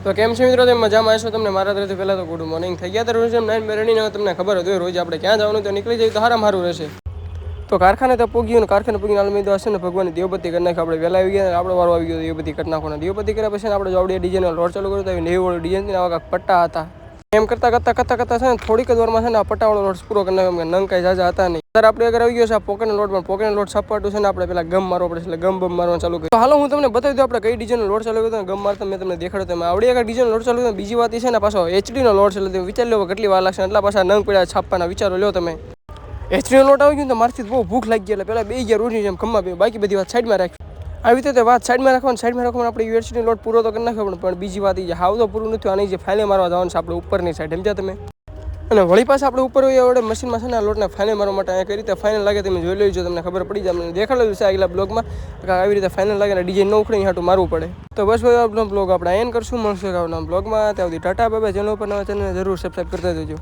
તો કેમ છે મિત્રો, તમે મજામાં આવશો? તમને મારા તરફથી પહેલાં તો ગુડ મોર્નિંગ થઈ ગયા. રોજ નાઇન રણીને તમને ખબર હતી રોજ આપણે ક્યાં જવાનું તો નીકળી જાય તો સારું રહેશે. તો કારખાને તો પૂગ્યું ને કારખાને પૂગીને આલમી હશે ને ભગવાનની દેવબત્તી કરી નાખી. આપણે વહેલા આવી ગયા, આપણો વારો આવી ગયો દેવબત્તી કરી નાખવાનો. દેવબત્તી કર્યા પછી આપણે જોવડીયા ડીજેનો લોડ ચાલુ કર્યો તો નેવું ડીજે આવા પટ્ટા હતા. એમ કરતા છે ને થોડીક જ વારમાં છે ને આ પટ્ટાવાળો લોડ પૂરો કરી નાખ્યો. નંગ કાંઈ જાજા હતા નહીં. ત્યારે આપણે આગળ આવી ગયો છે આ પોકેટનો લોડ, પણ પોકેટનો લોડ સપાટું છે ને આપણે પેલા ગમ મારવો પડે, એટલે ગમ મારવાનું ચાલુ કર્યું. તો હાલો હું તમને બતાવી દઉં આપણે કઈ ડીજેનો લોડ ચાલુ કર્યો. ગમ મારતા મેં તમને દેખાડ્યો. તમે આવડી આગળ ડીજેનો લોડ ચાલુ કર્યો. બીજી વાત એ છે ને પાછો એચડીનો લોડ છે, એટલે વિચાર લો કેટલી વાર લાગશે. એટલા પાછા નંગ પડ્યા છાપવાના વિચારો લો તમે. એચડીનો લોટ આવી ગયો તો મારથી બહુ ભૂખ લાગી ગઈ, એટલે પહેલાં 2 ગયા રોજની જેમ ખમ્મા પીવું, બાકી બધી વાત સાઈડમાં રાખી. આવી રીતે વાત સાઈડમાં રાખવાનું આપણે યુએચડી લોટ પૂરો તો કરી નાખ્યો, પણ બીજી વાત એ હાવ તો પૂરું નથી. આની જે ફાઇનલ મારવા જવાનું છે આપણે ઉપરની સાઈડ, સમજ્યા તમે? અને વળી પાસે આપણે ઉપર આવડે મશીનમાં છે ને આ લોટને ફાઇનલ મારવા માટે અહીંયા કઈ રીતે ફાઇનલ લાગે તમે જોઈ લેજો, તમને ખબર પડી જાય. મને દેખાડેલું છે આગલા બ્લોગમાં આવી રીતે ફાઇનલ લાગે ને ડિઝાઇન ન ઉખડી હાટું મારવું પડે. તો બસ ભાઈ આપણો બ્લોગ આપણે એન્ડ કરશું. મળશે આવના બ્લોગમાં. ત્યાં સુધી ટાટા બાય બાય. ચેનલ ઉપર નવા ચેનલને જરૂર સબસ્ક્રાઈબ કરતા જજો.